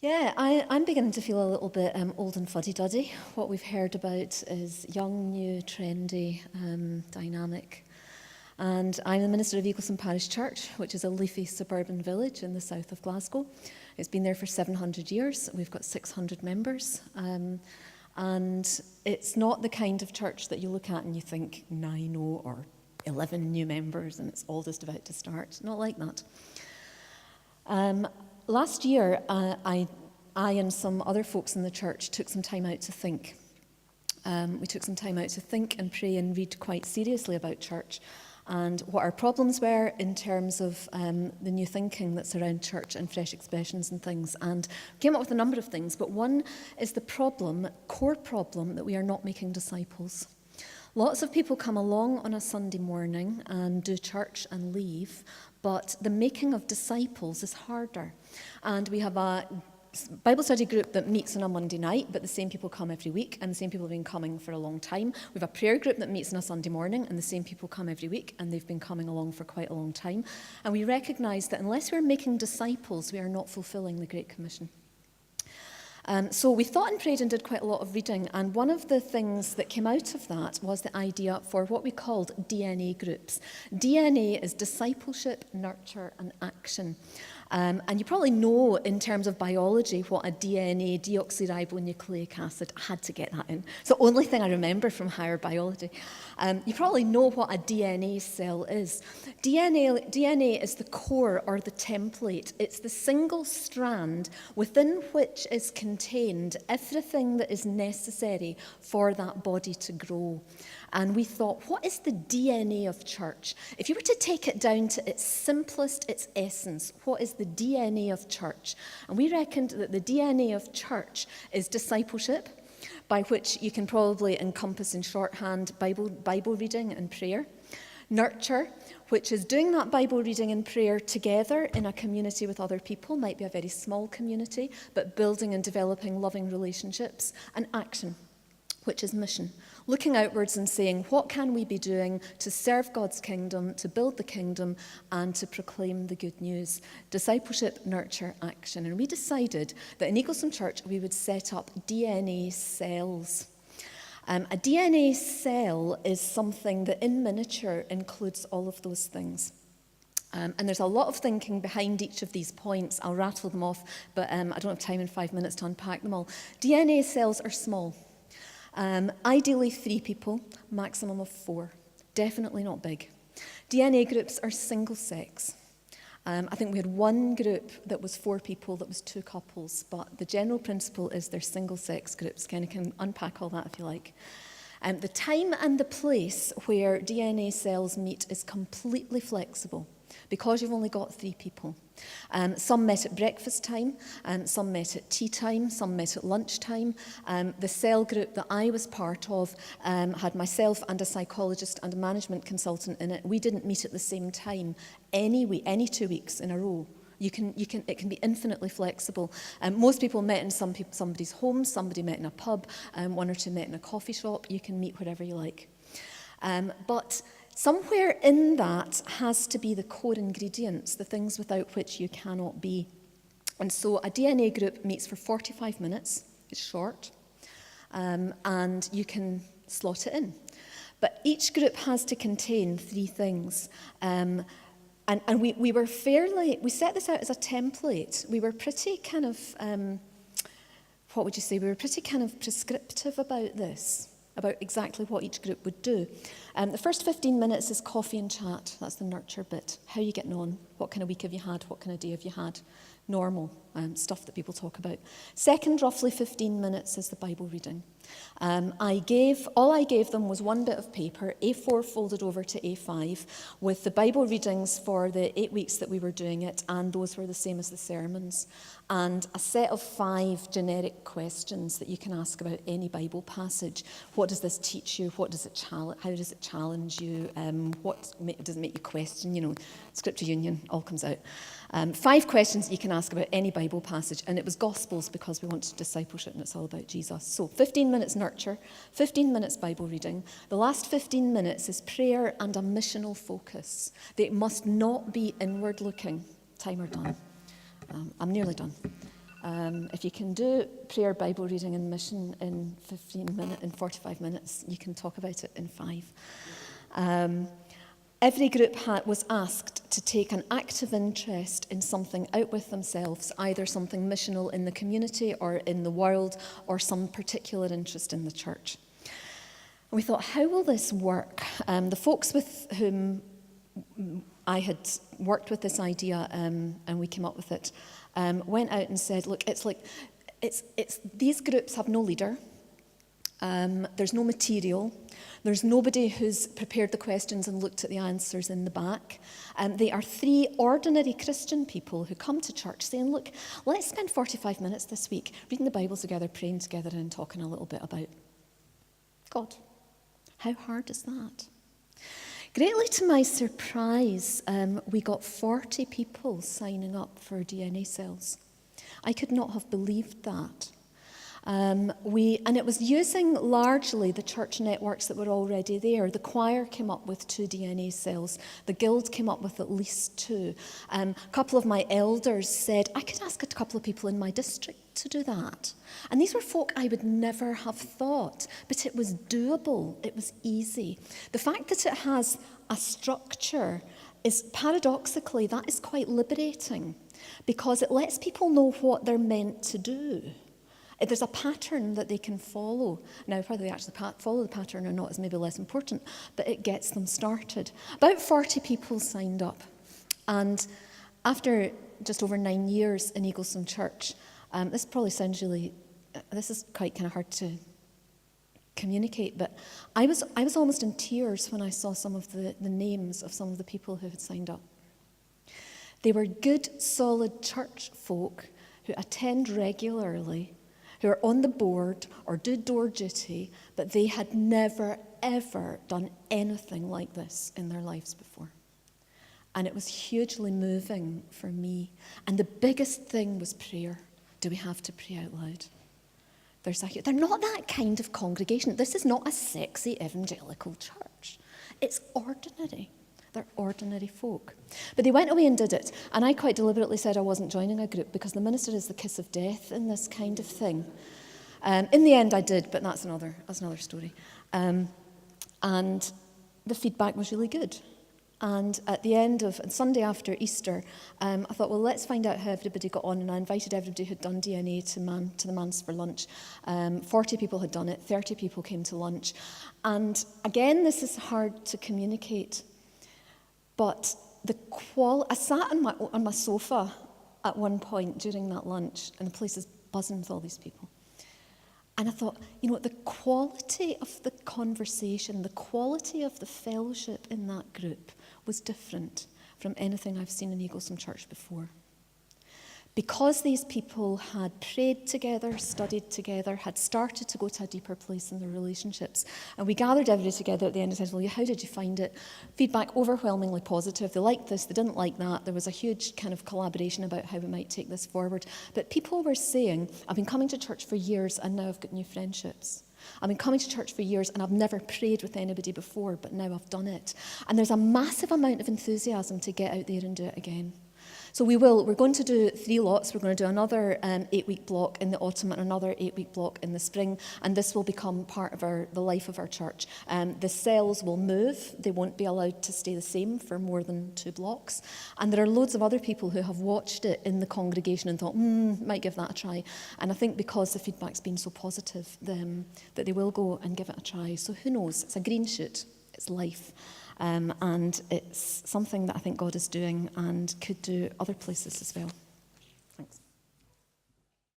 Yeah, I'm beginning to feel a little bit old and fuddy-duddy. What we've heard about is young, new, trendy, dynamic. And I'm the minister of Eagleson Parish Church, which is a leafy suburban village in the south of Glasgow. It's been there for 700 years. We've got 600 members. And it's not the kind of church that you look at and you think 9 or 11 new members and it's all just about to start. Not like that. Last year, I and some other folks in the church took some time out to think. We took some time out to think and pray and read quite seriously about church and what our problems were in terms of the new thinking that's around church and fresh expressions and things. And came up with a number of things, but one is the core problem, that we are not making disciples. Lots of people come along on a Sunday morning and do church and leave, but the making of disciples is harder. And we have a Bible study group that meets on a Monday night, but the same people come every week, and the same people have been coming for a long time. We have a prayer group that meets on a Sunday morning, and the same people come every week, and they've been coming along for quite a long time. And we recognise that unless we're making disciples, we are not fulfilling the Great Commission. So we thought and prayed and did quite a lot of reading, and one of the things that came out of that was the idea for what we called DNA groups. DNA is discipleship, nurture and action. And you probably know in terms of biology what a DNA, deoxyribonucleic acid, I had to get that in. It's the only thing I remember from higher biology. You probably know what a DNA cell is. DNA is the core or the template. It's the single strand within which is contained everything that is necessary for that body to grow. And we thought, what is the DNA of church? If you were to take it down to its simplest, its essence, what is the DNA of church? And we reckoned that the DNA of church is discipleship, by which you can probably encompass in shorthand Bible reading and prayer. Nurture, which is doing that Bible reading and prayer together in a community with other people, might be a very small community, but building and developing loving relationships. And action, which is mission. Looking outwards and saying, what can we be doing to serve God's kingdom, to build the kingdom, and to proclaim the good news? Discipleship, nurture, action. And we decided that in Eagleson Church we would set up DNA cells. A DNA cell is something that in miniature includes all of those things. And there's a lot of thinking behind each of these points. I'll rattle them off, but I don't have time in 5 minutes to unpack them all. DNA cells are small. Ideally 3 people, maximum of 4. Definitely not big. DNA groups are single sex. I think we had one group that was 4 people, that was 2 couples, but the general principle is they're single sex groups. Kind of can unpack all that if you like. The time and the place where DNA cells meet is completely flexible, because you've only got 3 people. Some met at breakfast time, some met at tea time, some met at lunchtime. The cell group that I was part of had myself and a psychologist and a management consultant in it. We didn't meet at the same time any 2 weeks in a row. It can be infinitely flexible. Most people met in somebody's home, somebody met in a pub, 1 or 2 met in a coffee shop. You can meet wherever you like. But somewhere in that has to be the core ingredients, the things without which you cannot be. And so a DNA group meets for 45 minutes. It's short. And you can slot it in. But each group has to contain 3 things. And we set this out as a template. We were pretty kind of, what would you say? We were pretty kind of prescriptive about this, about exactly what each group would do. The first 15 minutes is coffee and chat. That's the nurture bit. How are you getting on? What kind of week have you had? What kind of day have you had? Normal stuff that people talk about. Second, roughly 15 minutes is the Bible reading. All I gave them was 1 bit of paper, A4 folded over to A5, with the Bible readings for the 8 weeks that we were doing it, and those were the same as the sermons. And a set of 5 generic questions that you can ask about any Bible passage. What does this teach you? How does it challenge you? What does it make you question? Scripture union all comes out. 5 questions you can ask about any Bible passage, and it was Gospels because we wanted discipleship and it's all about Jesus. So 15 minutes nurture, 15 minutes Bible reading. The last 15 minutes is prayer and a missional focus. They must not be inward looking. Timer done. I'm nearly done. If you can do prayer, Bible reading and mission in 45 minutes, you can talk about it in 5. Every group was asked to take an active interest in something out with themselves, either something missional in the community or in the world, or some particular interest in the church. And we thought, how will this work? The folks with whom I had worked with this idea and we came up with it, went out and said, look, it's these groups have no leader. There's no material. There's nobody who's prepared the questions and looked at the answers in the back. They are 3 ordinary Christian people who come to church saying, look, let's spend 45 minutes this week reading the Bible together, praying together and talking a little bit about God. How hard is that? Greatly to my surprise, we got 40 people signing up for DNA cells. I could not have believed that. And it was using largely the church networks that were already there. The choir came up with 2 DNA cells. The guild came up with at least 2. A couple of my elders said, I could ask a couple of people in my district to do that. And these were folk I would never have thought, but it was doable. It was easy. The fact that it has a structure is paradoxically, that is quite liberating because it lets people know what they're meant to do. There's a pattern that they can follow. Now, whether they actually follow the pattern or not is maybe less important, but it gets them started. About 40 people signed up. And after just over 9 years in Eaglesome Church, this probably sounds this is quite kind of hard to communicate, but I was almost in tears when I saw some of the names of some of the people who had signed up. They were good, solid church folk who attend regularly, who are on the board or do door duty, but they had never, ever done anything like this in their lives before. And it was hugely moving for me. And the biggest thing was prayer. Do we have to pray out loud? They're not that kind of congregation. This is not a sexy evangelical church. It's ordinary. They're ordinary folk. But they went away and did it. And I quite deliberately said I wasn't joining a group because the minister is the kiss of death in this kind of thing. In the end I did, but that's another story. And the feedback was really good. And at the end of Sunday after Easter, I thought, well, let's find out how everybody got on. And I invited everybody who'd done DNA to the manse for lunch. 40 people had done it. 30 people came to lunch. And again, this is hard to communicate. But I sat on my sofa at one point during that lunch, and the place is buzzing with all these people. And I thought, the quality of the conversation, the quality of the fellowship in that group was different from anything I've seen in Eaglesome Church before. Because these people had prayed together, studied together, had started to go to a deeper place in their relationships, and we gathered everybody together at the end and said, well, how did you find it? Feedback overwhelmingly positive. They liked this, they didn't like that. There was a huge kind of collaboration about how we might take this forward. But people were saying, I've been coming to church for years and now I've got new friendships. I've been coming to church for years and I've never prayed with anybody before, but now I've done it. And there's a massive amount of enthusiasm to get out there and do it again. So we're going to do 3 lots. We're going to do another 8-week block in the autumn and another 8-week block in the spring, and this will become part of the life of our church. The cells will move. They won't be allowed to stay the same for more than 2 blocks. And there are loads of other people who have watched it in the congregation and thought, might give that a try. And I think because the feedback's been so positive, that they will go and give it a try. So who knows? It's a green shoot. It's life. And it's something that I think God is doing and could do other places as well.